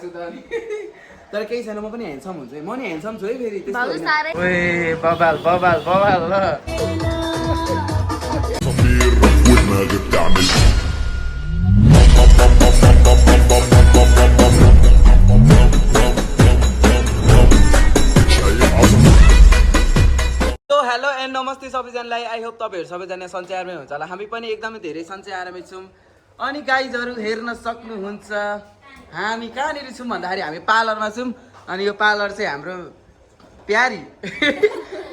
छु त अनि तर केही छैन म पनि ह्यान्डसम हुन्छु म नि ह्यान्डसम छु है फेरि भाउ सारै ओए बबाल बबाल बबाल ल हेलो एन्ड नमस्ते सबैजनालाई आई होप तपाईँहरू सबैजना सन्चै आरामै हुन्छ होला हामी पनि एकदमै धेरै सन्चै आरामै छौँ अनि गाइजहरू हेर्न सक्नुहुन्छ हामी कहाँनिर छौँ भन्दाखेरि हामी पार्लरमा छौँ अनि यो पार्लर चाहिँ हाम्रो प्यारी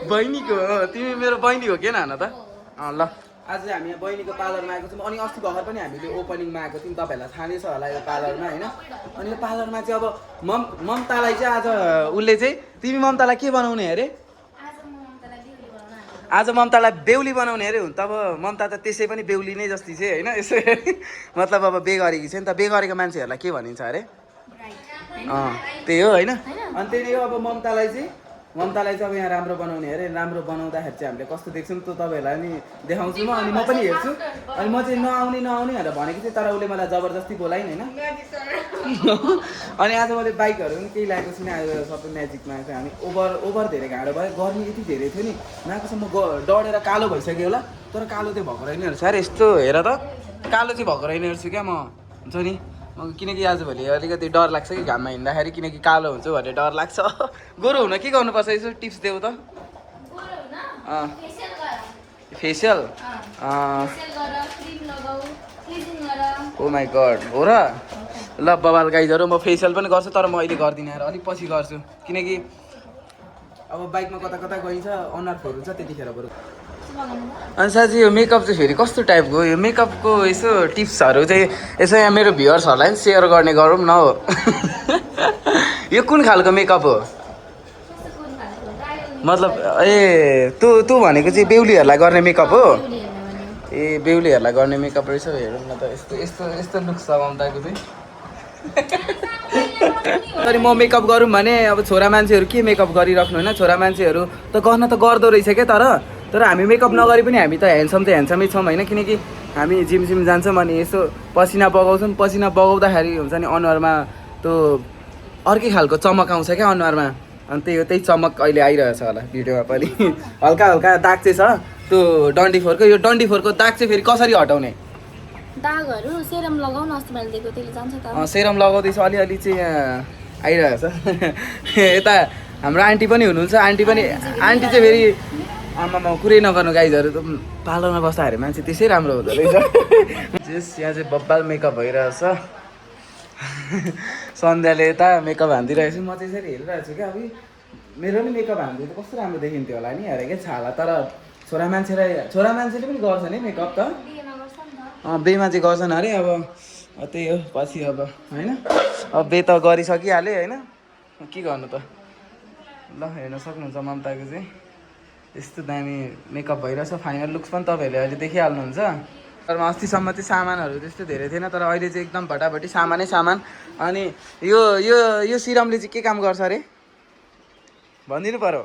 बहिनीको हो तिमी मेरो बहिनी हो के न त ल आज चाहिँ हामी यहाँ बहिनीको पार्लरमा आएको छौँ अनि अस्ति भर्खर पनि हामीले ओपनिङमा आएको थियौँ तपाईँहरूलाई थाहा नै छ होला यो पार्लरमा होइन अनि यो पार्लरमा चाहिँ अब ममतालाई चाहिँ आज उसले चाहिँ तिमी ममतालाई के बनाउने अरे आज ममतालाई बेहुली बनाउने अरे हुन त अब ममता त त्यसै पनि बेहुली नै जस्तै छ होइन यसो मतलब अब बे गरेकी छ नि त बे गरेको मान्छेहरूलाई के भनिन्छ अरे त्यही हो होइन अनि त्यही हो अब ममतालाई चाहिँ अब यहाँ राम्रो बनाउने अरे राम्रो बनाउँदाखेरि चाहिँ हामीले कस्तो देख्छौँ त्यो तपाईँहरूलाई नि देखाउँछु म अनि म पनि हेर्छु अनि म चाहिँ नआउने भनेर भनेको थिएँ तर उसले मलाई जबरजस्ती बोलाइन होइन अनि आज मैले बाइकहरू पनि केही ल्याएको छुइनँ आज सबै म्याजिकमा आएको हामी ओभर धेरै घाँडो भयो गर्मी यति धेरै थियो नि नआएकोसम्म डढेर कालो भइसक्यो होला तर कालो चाहिँ भएको रहेन रहेछ अरे यस्तो हेर त कालो चाहिँ भएको रहेन रहेछु क्या म हुन्छ नि किनकि आजभोलि अलिकति डर लाग्छ कि घाममा हिँड्दाखेरि किनकि कालो हुन्छु भन्ने डर लाग्छ गोरो हुन के गर्नुपर्छ यसो टिप्स देऊ त फेसियल ओ माई गड हो र ल बबाल गाइजहरू म फेसियल पनि गर्छु तर म अहिले गर्दिनँ यार अलिक पछि गर्छु किनकि अब बाइकमा कता कता गइन्छ अनुहार फोर्नु छ त्यतिखेर बरु अनि साँच्ची यो मेकअप चाहिँ फेरि कस्तो टाइपको यो मेकअपको यसो टिप्सहरू चाहिँ यसो यहाँ मेरो भ्युअर्सहरूलाई पनि सेयर गर्ने गरौँ न हो यो कुन खालको मेकअप हो मतलब तँ भनेको चाहिँ बेहुलीहरूलाई गर्ने मेकअप हो ए बेहुलीहरूलाई गर्ने मेकअप रहेछ हेरौँ न त यस्तो लुक्स छ ममताको चाहिँ अनि म मेकअप गरौँ भने अब छोरा मान्छेहरू के मेकअप गरिराख्नु होइन छोरा मान्छेहरू त गर्न त गर्दो रहेछ क्या तर हामी मेकअप नगरी पनि हामी त ह्यान्डसमै छौँ होइन किनकि हामी जिम जान्छौँ अनि यसो पसिना बगाउँछौँ पसिना बगाउँदाखेरि हुन्छ नि अनुहारमा त्यो अर्कै खालको चमक आउँछ क्या अनुहारमा अनि त्यही चमक अहिले आइरहेछ होला भिडियोमा पनि हल्का हल्का दाग चाहिँ छ त्यो डन्डीफोरको यो डन्डीफोरको दाग चाहिँ फेरि कसरी हटाउने दागहरू सेरम लगाउन अस्ति मैले दिएको त्यसले जान्छ त सेरम लगाउँदैछ अलिअलि चाहिँ आइरहेछ यता हाम्रो आन्टी पनि हुनुहुन्छ आन्टी चाहिँ फेरि आमामा कुरै नगर्नु गाइजहरू त पार्लरमा बस्दाखेरि मान्छे त्यसै राम्रो हुँदो रहेछ यहाँ चाहिँ बब्बाल मेकअप भइरहेछ सन्ध्याले यता मेकअप हानिदिइरहेको छु म चाहिँ यसरी हेरिरहेको छु क्या अब मेरो पनि मेकअप हान्दै त कस्तो राम्रो देखिन्थ्यो होला नि हेरेकै छाला तर छोरा मान्छेले पनि गर्छन् है मेकअप त बेमा चाहिँ गर्छन् अरे अब त्यही हो पछि अब होइन अब बे त गरिसकिहाल्यो होइन के गर्नु त ल हेर्न सक्नुहुन्छ ममताको चाहिँ यस्तो दामी मेकअप भइरहेछ फाइनल लुक्स पनि तपाईँहरूले अहिले देखिहाल्नुहुन्छ तर अस्तिसम्म चाहिँ सामानहरू त्यस्तो धेरै थिएन तर अहिले चाहिँ एकदम भटाभटी सामानै सामान अनि यो सिरमले चाहिँ के काम गर्छ अरे भनिदिनु पर्यो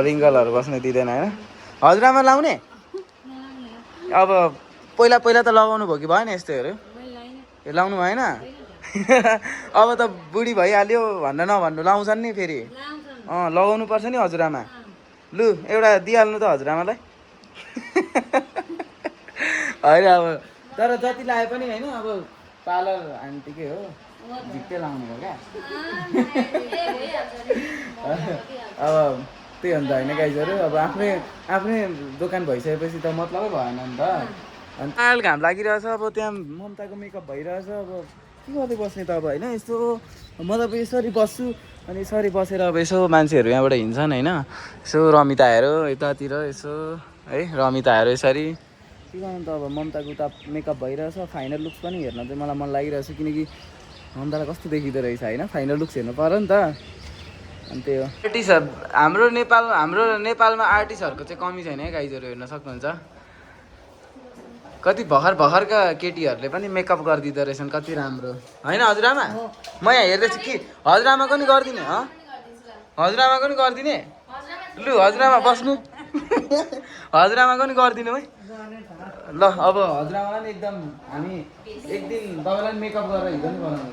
रिङ्कलहरू बस्न दिँदैन होइन हजुरआमा लाउने अब पहिला त लगाउनु भयो कि भएन यस्तोहरू ए लाउनु भएन अब त बुढी भइहाल्यो नभन्नु लाउँछन् नि फेरि लगाउनु पर्छ नि हजुरआमा लु एउटा दिइहाल्नु त हजुरआमालाई होइन अब तर जति लाए पनि होइन अब पार्लर आन्टीकै हो झिक्कै लाउनु भयो क्या अब त्यही हो नि त होइन गाइजहरू अब आफ्नै दोकान भइसकेपछि त मतलबै भएन नि त अनि अहिले घाम लागिरहेछ अब त्यहाँ ममताको मेकअप भइरहेछ अब के गर्दै बस्ने त अब होइन यस्तो म त अब यसरी बस्छु अनि यसरी बसेर अब यसो मान्छेहरू यहाँबाट हिँड्छन् होइन यसो रमिताहरू यतातिर यसो है रमिताहरू यसरी के गर्नु त अब ममताको उता मेकअप भइरहेछ फाइनल लुक्स पनि हेर्न चाहिँ मलाई मन लागिरहेछ किनकि ममतालाई कस्तो देखिँदो रहेछ होइन फाइनल लुक्स हेर्नु पऱ्यो नि त अनि त्यही हो आर्टिस्टहरू हाम्रो नेपालमा आर्टिस्टहरूको चाहिँ कमी छैन है गाइजहरू हेर्न सक्नुहुन्छ कति भर्खरका केटीहरूले पनि मेकअप गरिदिँदो रहेछन् कति राम्रो होइन हजुरआमा म यहाँ हेर्दैछु कि हजुरआमाको नि गरिदिने हजुरआमाको नि गरिदिने लु हजुरआमा बस्नु हजुरआमाको नि गरिदिनु है ल अब हजुरआमालाई नि एकदम हामी एक दिन तपाईँलाई मेकअप गरेर हिजो नि बनाउने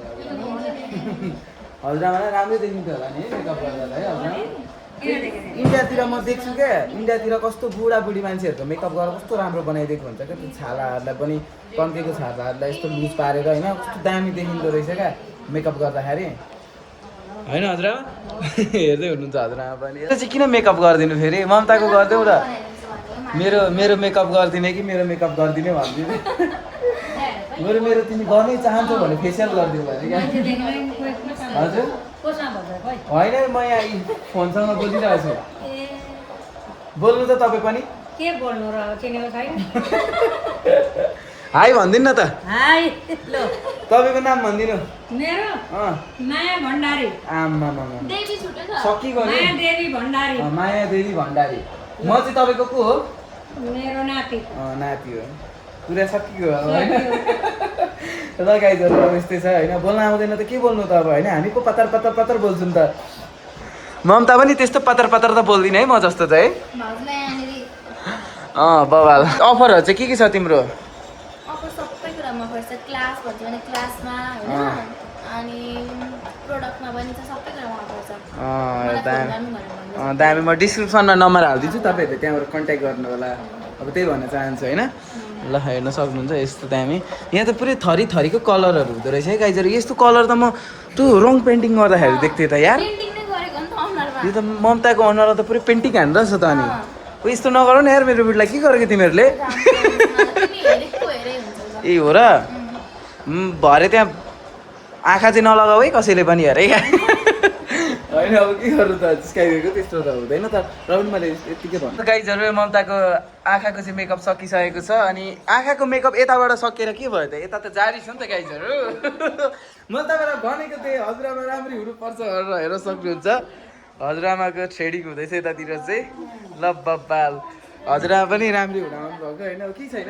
हजुरआमालाई राम्रै देखिन्थ्यो होला नि मेकअप गरेर है हजुर इन्डियातिर म देख्छु क्या इन्डियातिर कस्तो बुढाबुढी मान्छेहरूको मेकअप गरेर कस्तो राम्रो बनाइदिएको हुन्छ क्या त्यो छालाहरूलाई पनि कम्तीको छालाहरूलाई यस्तो लुज पारेर होइन कस्तो दामी देखिँदो रहेछ क्या मेकअप गर्दाखेरि होइन हजुरआमा हेर्दै हुनुहुन्छ हजुरआमा पनि यो चाहिँ किन मेकअप गरिदिनु फेरि ममताको गरिदेऊ र मेरो मेकअप गरिदिने कि मेरो मेकअप गरिदिने भनिदिने मेरो तिमी गर्नै चाहन्छौ भने फेसियल गरिदिऊ भने क्या हजुर होइन म यहाँ फोनसँग बोलिरहेको छु बोल्नु त तपाईँ पनि के बोल्नु र चिनेको छैन हाई भनिदिनु न त हाई लो तपाईँको नाम भनिदिनु मेरो माया भण्डारी आमा देवी छुट्टै छ सकिगयो नि माया देवी भण्डारी माया देवी भण्डारी म चाहिँ तपाईँको को हो मेरो नाति नाति हो पुरा सकिगयो होइन ल गाइजहरू अब यस्तै छ होइन बोल्न आउँदैन त के बोल्नु त अब होइन हामी पो पतर पतर पतर बोल्छौँ त ममता पनि त्यस्तो पतर पतर त बोल्दिनँ है म जस्तो त है भाउजूलाई यहाँनिर बबाल अफरहरू चाहिँ के छ तिम्रो अफर सबै कुरामा अफर छ क्लास भन्छ भने क्लासमा होइन अनि प्रोडक्टमा पनि छ सबै कुरामा अफर छ मलाई फोन गर्नु भनेर भन्दैछ। दामी म डिस्क्रिप्सनमा नम्बर हालिदिन्छु तपाईँहरूले त्यहाँबाट कन्ट्याक्ट गर्नु होला अब त्यही भन्न चाहन्छु होइन ल हेर्न सक्नुहुन्छ यस्तो दामी यहाँ त पुरै थरी थरीको कलरहरू हुँदो रहेछ है गाइजहरू यस्तो कलर त म त्यो रङ पेन्टिङ गर्दाखेरि देख्थेँ त यार पेन्टिङ नै गरेको नि त अनुहारमा यो त ममताको अनुहारमा त पुरै पेन्टिङ हान्नु रहेछ त अनि यस्तो नगर न यार मेरो बिटलाई के गरेको तिमीहरूले तिमी हेरेको हेरै हुन्छ ए हो र भरे त्यहाँ आँखा चाहिँ नलगाऊ है कसैले पनि हेरे होइन अब के गर्नु त जिस्काइदिएको त्यस्तो त हुँदैन त र पनि मैले यत्तिकै भन्नु गाइजहरू ममताको आँखाको चाहिँ मेकअप सकिसकेको छ अनि आँखाको मेकअप यताबाट सकेर के भयो त यता त जारी छ नि त गाइजहरू मैले तपाईँलाई भनेको थिएँ हजुरआमा राम्ररी हुनुपर्छ भनेर हेर्न सक्नुहुन्छ हजुरआमाको थ्रेडिङ हुँदैछ यतातिर चाहिँ ल बब्बाल हजुरआमा पनि राम्ररी हुन आउनुभएको होइन अब केही छैन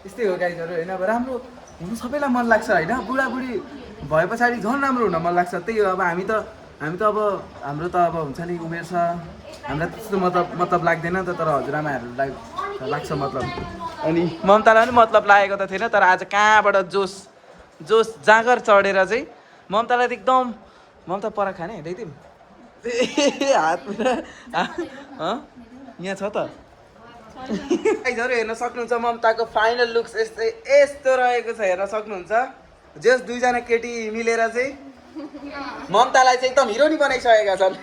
त्यस्तै हो गाइजहरू होइन अब राम्रो हुनु सबैलाई मन लाग्छ होइन बुढाबुढी भए पछाडि झन् राम्रो हुन मन लाग्छ त्यही हो अब हामी त अब हाम्रो त अब हुन्छ नि उमेर छ हामीलाई त्यस्तो मतलब लाग्दैन त तर हजुरआमाहरूलाई लाग्छ मतलब अनि ममतालाई पनि मतलब लागेको त थिएन तर आज कहाँबाट जोस जाँगर चढेर चाहिँ ममतालाई त एकदम ममता परा खाने हेर्दै हात यहाँ छ त गाइजहरू हेर्न सक्नुहुन्छ ममताको फाइनल लुक्स यस्तो रहेको छ हेर्न सक्नुहुन्छ जस दुईजना केटी मिलेर चाहिँ ममतालाई चाहिँ एकदम हिरोनी बनाइसकेका छन्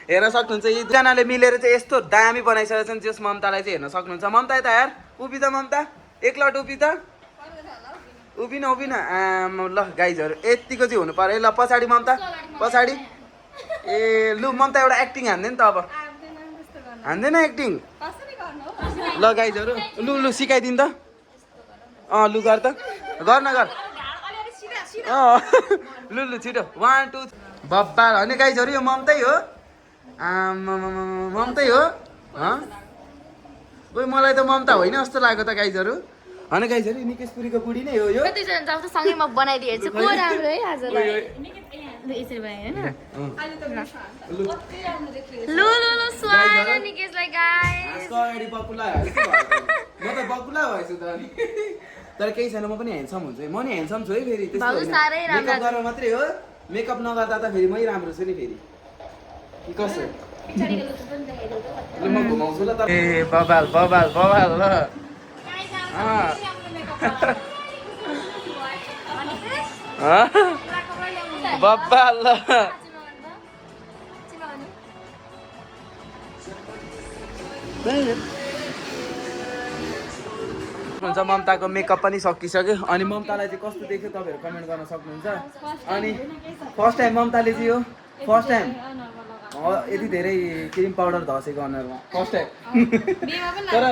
हेर्न सक्नुहुन्छ यी दुईजनाले मिलेर चाहिँ यस्तो दामी बनाइसकेका छन् जस ममतालाई चाहिँ हेर्न सक्नुहुन्छ ममता यता यार उभि त ममता एकलट उभि त उभिन ल गाइजहरू यत्तिको चाहिँ हुनु पर्यो है ल पछाडि ममता पछाडि ए लु ममता एउटा एक्टिङ हान्दैन त अब हान्दैन एक्टिङ ल गाइजहरू लु सिकाइदिनु त लु गर त गर लु छिटो 1 2 बब्बाल होइन गाइजहरू यो ममतै हो ममतै हो ओइ मलाई त ममता होइन जस्तो लाग्यो त गाइजहरू होइन गाइजहरू निकेशपुरीको बुढी नै हो यो कतिजना जान्छ सँगै म बनाइदिएछु को राम्रो है आजलाई यसरी भयो हैन लु स्वागत निकेशलाई गाइस अगाडि बकुला म त बकुला भएछु त अनि तर केही छैन म पनि ह्यान्डसम हुन्छु म नि ह्यान्डसम छु है फेरि मेकअप गरेर मात्रै हो मेकअप नगर्दा त फेरि मै राम्रो छु नि फेरि कि कसो ल म घुमाउँछु ल ए बबाल ल बब्बाल ल हुन्छ ममताको मेकअप पनि सकिसक्यो अनि ममतालाई चाहिँ कस्तो देख्यो तपाईँहरू कमेन्ट गर्न सक्नुहुन्छ अनि फर्स्ट टाइम ममताले चाहिँ यो फर्स्ट टाइम यति धेरै क्रिम पाउडर धसेको अनुहारमा फर्स्ट टाइम तर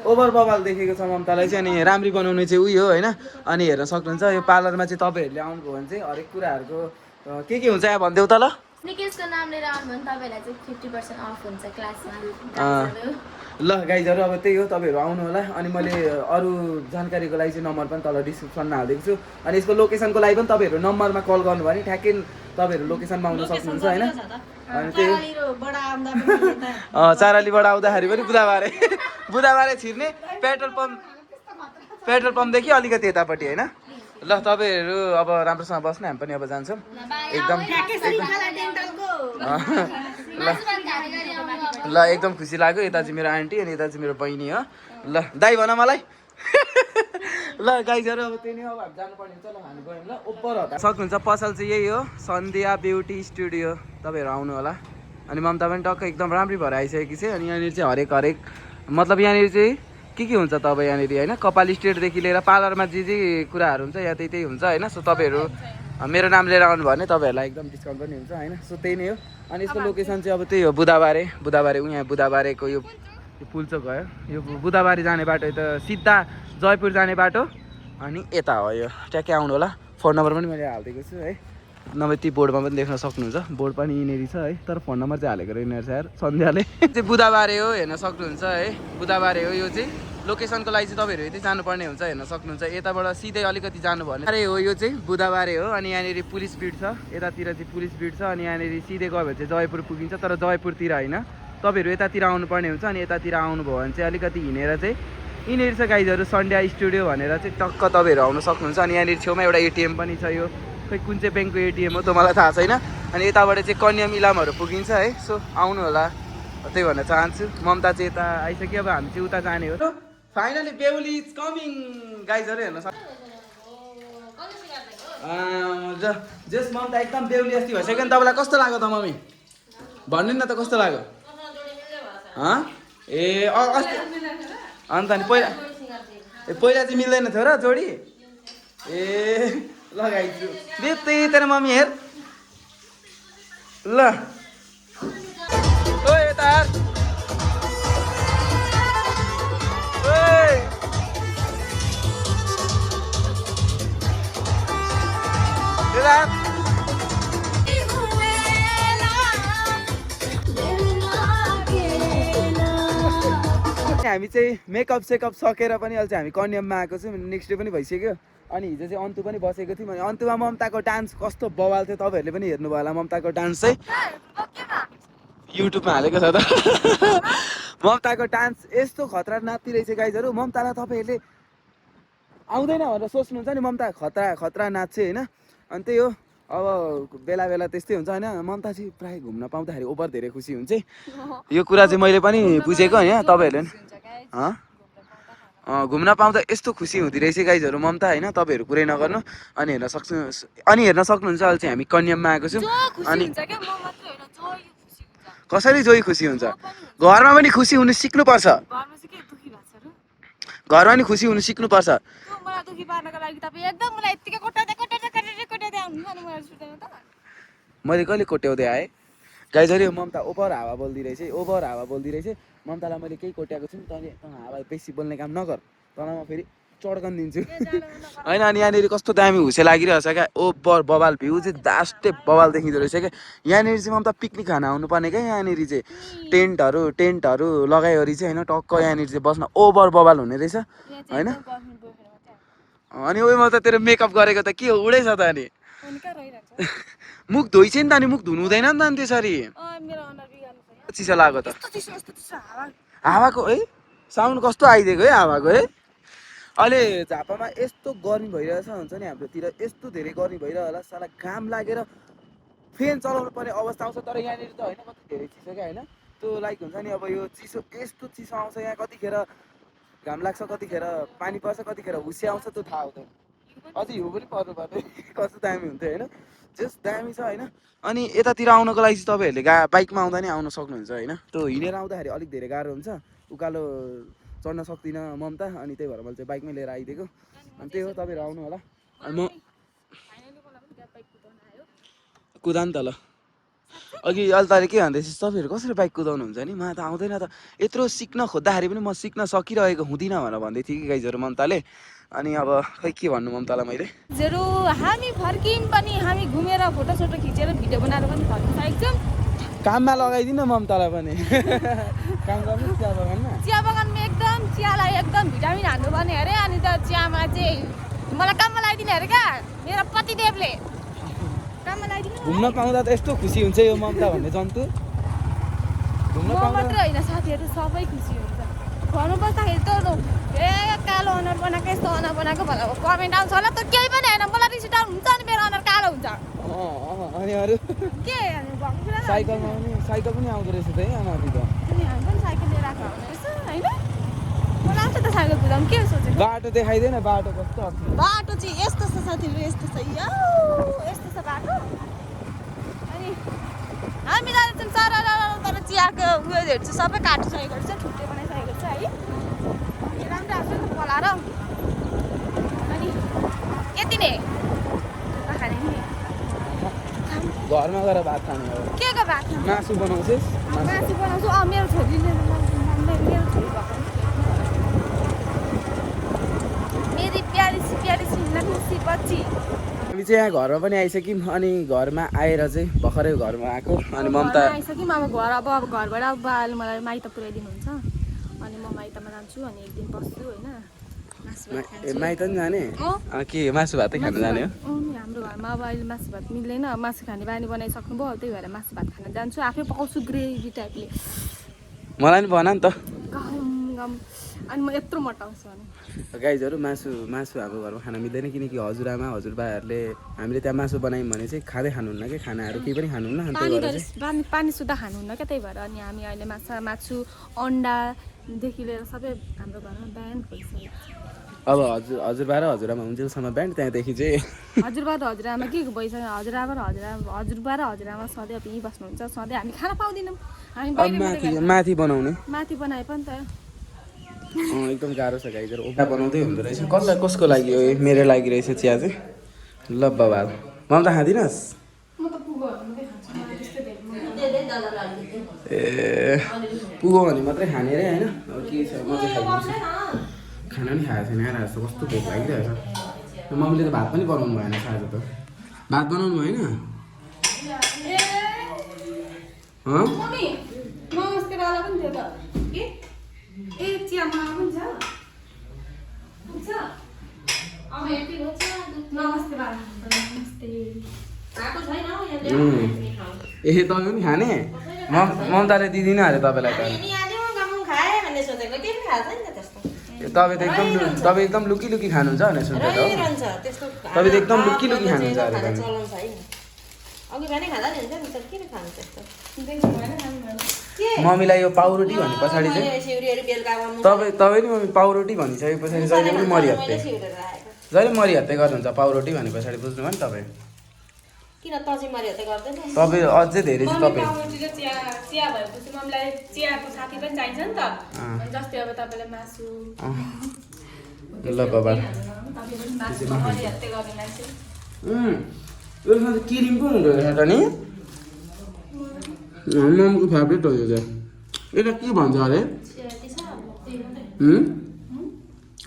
ओभर बबाल देखेको छ ममतालाई चाहिँ अनि राम्री बनाउने चाहिँ उयो हो होइन अनि हेर्न सक्नुहुन्छ यो पार्लरमा चाहिँ तपाईँहरूले आउनुभयो भने चाहिँ हरेक कुराहरूको के हुन्छ यहाँ भनिदेऊ त ल निकेशको नाम लिएर आउनु भने तपाईँलाई चाहिँ 50% अफ हुन्छ क्लासमा ल गाइजहरू अब त्यही हो तपाईँहरू आउनु होला अनि मैले अरू जानकारीको लागि चाहिँ नम्बर पनि तल डिस्क्रिप्सनमा हालिदिएको छु अनि यसको लोकेसनको लागि पनि तपाईँहरू नम्बरमा कल गर्नु भने ठ्याक्कै तपाईँहरू लोकेसनमा आउन सक्नुहुन्छ होइन अनि त्यही चारालीबाट आउँदाखेरि पनि बुधबारे छिर्ने पेट्रोल पम्प पेट्रोल पम्पदेखि अलिकति यतापट्टि होइन ल तपाईँहरू अब राम्रोसँग बस्नु हामी पनि अब जान्छौँ एकदम ल एकदम खुसी लाग्यो यता चाहिँ मेरो आन्टी अनि यता चाहिँ मेरो बहिनी हो ल दाइ भन मलाई ल गाइजहरू अब त्यही नै अब हामी जानुपर्ने हुन्छ ल हामी गयौँ ल ओपर हो सक्नुहुन्छ पसल चाहिँ यही हो सन्ध्या ब्युटी स्टुडियो तपाईँहरू आउनु होला अनि ममता पनि टक्क एकदम राम्रै भएर आइसकेकी छ अनि यहाँनिर चाहिँ हरेक मतलब यहाँनिर चाहिँ के हुन्छ तपाईँ यहाँनिर होइन कपाल स्टेटदेखि लिएर पार्लरमा जे कुराहरू हुन्छ या त्यही हुन्छ होइन सो तपाईँहरू मेरो नाम लिएर आउनु भयो भने तपाईँहरूलाई एकदम डिस्काउन्ट पनि हुन्छ होइन सो त्यही नै हो अनि यसको लोकेसन चाहिँ अब त्यही हो बुधबारे यहाँ बुधबारेको यो पुलचोक गयो यो बुधबारे जाने बाटो यता सिधा जयपुर जाने बाटो अनि यता हो यो ट्याक्कै आउनु होला फोन नम्बर पनि मैले हालिदिएको छु है नभए ती बोर्डमा पनि देख्न सक्नुहुन्छ बोर्ड पनि यिनीहरू छ है तर फोन नम्बर चाहिँ हालेको रहेन यार सन्ध्याले चाहिँ बुधबारे हो हेर्न सक्नुहुन्छ है बुधबारे हो यो चाहिँ लोकेसनको लागि चाहिँ तपाईँहरू यतै जानुपर्ने हुन्छ हेर्न सक्नुहुन्छ यताबाट सिधै अलिकति जानुभयो भने अरे हो यो चाहिँ बुधबारे हो अनि यहाँनिर पुलिस बिट छ यतातिर चाहिँ पुलिस बिट छ अनि यहाँनिर सिधै गयो भने चाहिँ जयपुर पुगिन्छ तर जयपुरतिर होइन तपाईँहरू यतातिर आउनुपर्ने हुन्छ अनि यतातिर आउनुभयो भने चाहिँ अलिकति हिँडेर चाहिँ यिनीहरू छ गाइजहरू सन्ध्या स्टुडियो भनेर चाहिँ टक्क तपाईँहरू आउनु सक्नुहुन्छ अनि यहाँनिर छेउमा एउटा एटिएम पनि छ यो खै कुन चाहिँ ब्याङ्कको एटिएम हो त्यो मलाई थाहा छैन अनि यताबाट चाहिँ कन्याम इलामहरू पुगिन्छ है सो आउनु होला त्यही भन्न चाहन्छु ममता चाहिँ यता आइसक्यो अब हामी चाहिँ उता जाने हो फाइनली बेहुली इज कमिङ गाइजहरू हेर्न सक्छ जस ममता एकदम बेहुली जस्तै भइसक्यो नि तपाईँलाई कस्तो लाग्यो त मम्मी भन्नु न त कस्तो लाग्यो ए अस्ति अन्त नि पहिला चाहिँ मिल्दैन थियो र जोडी ए लगाइछु बेत्तै तेरो मम्मी हेर ल ओ यता हामी चाहिँ मेकअप सेकअप सकेर पनि अहिले चाहिँ हामी कन्याममा आएको छौँ नेक्स्ट डे पनि भइसक्यो अनि हिजो चाहिँ अन्तु पनि बसेको थियौँ अनि अन्तुमा ममताको डान्स कस्तो बवाल थियो तपाईँहरूले पनि हेर्नुभयो होला ममताको डान्स चाहिँ युट्युबमा हालेको छ त ममताको डान्स यस्तो खतरा नाच्ती रहेछ गाइजहरू ममतालाई तपाईँहरूले आउँदैन भनेर सोच्नुहुन्छ नि ममता खतरा नाच्छ होइन अनि त्यही हो अब बेला बेला त्यस्तै हुन्छ होइन ममता चाहिँ प्रायः घुम्न पाउँदाखेरि ओभर धेरै खुसी हुन्छ यो कुरा चाहिँ मैले पनि बुझेको होइन तपाईँहरूले पनि घुम्न पाउँदा यस्तो खुसी हुँदो रहेछ गाइजहरू ममता होइन तपाईँहरू कुरै नगर्नु अनि हेर्न सक्नुहुन्छ अहिले चाहिँ हामी कन्याममा आएको छौँ अनि कसरी जोई खुसी हुन्छ घरमा पनि खुसी हुनु सिक्नुपर्छ घरमा पनि खुसी हुनु सिक्नुपर्छ मैले कहिले कोट्याउँदै आएँ गाइजहरू ममता ओभर हावा बोल्दै रहेछ ममतालाई मैले केही कोट्याएको छु तँ हावा बेसी बोल्ने काम नगर तँलाई म फेरि चड्कन दिन्छु होइन अनि यहाँनिर कस्तो दामी हुसे लागिरहेछ क्या ओभर बवाल भ्यू चाहिँ दास्टे बवाल देखिँदो रहेछ क्या यहाँनिर चाहिँ ममता पिकनिक खान आउनुपर्ने क्या यहाँनिर चाहिँ टेन्टहरू लगाइवरी चाहिँ होइन टक्क यहाँनिर चाहिँ बस्न ओभर बवाल हुने रहेछ होइन अनि ओमा त तेरो मेकअप गरेको त के हो उडै छ त अनि मुख धोइछ नि त अनि मुख धुनु हुँदैन नि त अनि त्यसरी चिसो लाग्यो त हावाको है साउन्ड कस्तो आइदिएको है हावाको है अहिले झापामा यस्तो गर्मी भइरहेछ हुन्छ नि हाम्रोतिर यस्तो धेरै गर्मी भइरह होला साला घाम लागेर फ्यान चलाउनु पर्ने अवस्था आउँछ तर यहाँनिर त होइन कति धेरै चिसो क्या होइन त्यो लाइक हुन्छ नि अब यो चिसो यस्तो चिसो आउँछ यहाँ कतिखेर घाम लाग्छ कतिखेर पानी पर्छ कतिखेर हुसे आउँछ त्यो थाहा हुँदैन अझै हिउँ पनि पर्नु पर्ने कस्तो दामी हुन्थ्यो होइन जस दामी छ होइन अनि यतातिर आउनको लागि चाहिँ तपाईँहरूले बाइकमा आउँदा नि आउन सक्नुहुन्छ होइन त्यो हिँडेर आउँदाखेरि अलिक धेरै गाह्रो हुन्छ उकालो चढ्न सक्दिनँ ममता अनि त्यही भएर मैले चाहिँ बाइकमै लिएर आइदिएको अनि त्यही हो तपाईँहरू आउनु होला अनि म कुदा नि त ल अघि अहिले त के भन्दैछ तपाईँहरू कसरी बाइक कुदाउनुहुन्छ नि मलाई त आउँदैन त यत्रो सिक्न खोज्दाखेरि पनि म सिक्न सकिरहेको हुँदिनँ भनेर भन्दै थिएँ कि गाइजहरू ममताले अनि अब खै के भन्नु ममतालाई मैले जरु हामी फर्किन पनि हामी घुमेर फोटोसोटो खिचेर भिडियो बनाएर पनि फर्किन्छ एकदम काममा लगाइदिनु ममतालाई पनि काम गर्नु चिया बगानमा एकदम चियालाई एकदम भिटामिन हान्नुपर्ने अरे अनि त चियामा चाहिँ मलाई काममा लगाइदिने अरे क्या मेरो पतिदेवले काममा लगाइदिनु घुम्न पाउँदा त यस्तो खुसी हुन्छ यो ममता भन्ने जन्तु घुम्न पाउँदा मात्रै होइन साथीहरू सबै खुसी हुन्छ घरमा बस्दाखेरि तँ ए कालो अनुहार बनाएको यस्तो अनुहार बनाएको भनेर कमेन्ट आउँछ होला त केही पनि होइन मलाई रिस उठाउनु हुन्छ अनि मेरो अनुहार कालो हुन्छ अनि अरू के भएको कुरा साइकल पनि आउँदो रहेछ त है आमाथि त अनि हामी पनि साइकल लिएर आएको रहेछ होइन मलाई आउँछ त साइकल कुदाउनु के सोचेको बाटो देखाइदिएन बाटो कस्तो अप्ठ्यारो बाटो चाहिँ यस्तो छ साथीहरू यस्तो छ यस्तो छ बाटो अनि हामी जाँदैछौँ तर चियाको उयोहरू चाहिँ सबै काटिसकेको छ छुट्टै बनाइसकेको छ है राम्रो आएको छ नि पलाएर अनि यति नै खाने नि घरमा गएर भात खाने हो के को भात खाने मासु बनाउँछस् मासु बनाउँछु मेरो छोरीले मेरो छोरी भएको मेरी प्यारी सी नकुसी बच्ची हामी चाहिँ यहाँ घरमा पनि आइसक्यौँ अनि घरमा आएर चाहिँ भर्खरै घरमा आएको अनि ममता आइसक्यौँ अब घरबाट अब बाले मलाई माइत पुऱ्याइदिनुहुन्छ अनि म माइतमा जान्छु अनि एक दिन बस्छु होइन माइत पनि जाने के मासु भातै खानु जाने हो हाम्रो घरमा अब अहिले मासु भात मिल्दैन मासु खाने बानी बनाइसक्नुभयो त्यही भएर मासु भात खान जान्छु आफै पकाउँछु ग्रेभी टाइपले मलाई पनि भन नि त गम अनि म यत्रो मटाउँछु अनि गाइजहरू मासु हाम्रो घरमा खान मिल्दैन किनकि हजुरआमा हजुरबाहरूले हामीले त्यहाँ मासु बनायौँ भने चाहिँ खाँदै खानुहुन्न कि खानाहरू केही पनि खानुहुन्न अनि त्यही भएर चाहिँ पानी सुधा खानुहुन्न क्या त्यही भएर अनि हामी अहिले मासु अन्डादेखि लिएर सबै हाम्रो घरमा बिहान भइसक्यो अब हजुरबा र हजुरआमा हुन्जेलसम्म ब्यान्ड त्यहाँदेखि चाहिँ हजुरबा र हजुरआमा के भइसक्यो हजुरबा र हजुरआमा सधैँ अब यहीँ बस्नुहुन्छ सधैँ हामी खाना पाउँदैनौँ हामी माथि बनाउने माथि बनाए पनि त एकदम गाह्रो छ गाइजहरू ओका बनाउँदै हुँदो रहेछ कसको लागि हो मेरो लागि रहेछ चिया चाहिँ ल बाबा मलाई त खाँदिनस् ए पुगो भने मात्रै खाने रे होइन अब के छ म चाहिँ खाइदिन्छु खाना पनि खाएको छैन आएर जस्तो कस्तो भोक लागिरहेछ मम्मीले त भात पनि बनाउनु भएन आज त भात बनाउनु भएन ए तपाईँ पनि खाने ममताले दिदिनँ अरे तपाईँलाई त तपाईँ एकदम लुकी खानुहुन्छ भनेर सुन्छ तपाईँ त एकदम लुकी खानुहुन्छ अरे मम्मीलाई यो पाउरोटी भने पछाडि चाहिँ तपाईँ नि मम्मी पाउरोटी भनिसके पछाडि जहिले पनि मरिहत्ते गर्नुहुन्छ पाउरोटी भने पछाडि बुझ्नुभयो नि तपाईँ तपाईँ अझै धेरै चाहिँ तपाईँ चिया भएपछि मम्मीलाई चियाको साथी पनि चाहिन्छ नि त जस्तै अब तपाईँलाई मासु ल बाबा किरिम पो हुँदो रहेछ त नि ममको फेभरेट हो यो चाहिँ यसलाई के भन्छ अरे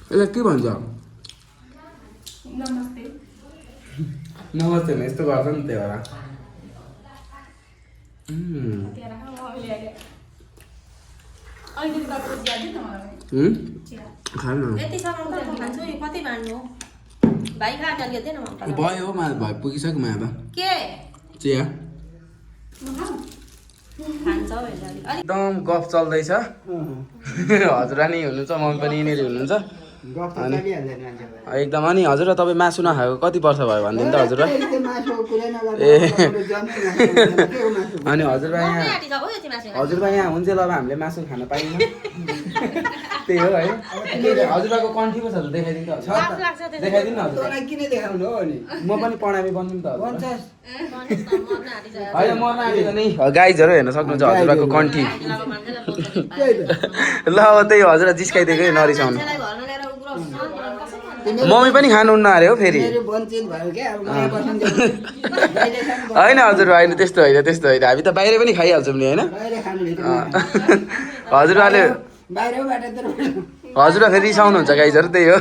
यसलाई के भन्छ नमस्ते भने यस्तो गर्छ नि त्यही भएर भयो भयो पुगिसक्यो मलाई त चिया एकदम गफ चल्दैछ हजुरआ नि हुनुहुन्छ मम्मी पनि यिनीहरू हुनुहुन्छ एकदम अनि हजुर तपाईँ मासु नखाएको कति वर्ष भयो भनिदिनु त हजुर ए अनि हजुरबा यहाँ हुन्छ ल अब हामीले मासु खान पाइन्न त्यही हो है हजुरबाको कन्ठी पो छ त देखाइदिनु त देखाइदिनु न म पनि प्रणामी बन्नु त होइन मर्न आँटेको नै गाइजहरू हेर्न सक्नुहुन्छ हजुरबाको कन्ठी ल अब त्यही हजुर जिस्काइदिएकै नरिसाउनु मम्मी पनि खानुहुन्न अरे हो फेरि होइन हजुर होइन त्यस्तो होइन हामी त बाहिर पनि खाइहाल्छौँ नि होइन हजुरबा फेरि रिसाउनुहुन्छ गाइजहरू त्यही हो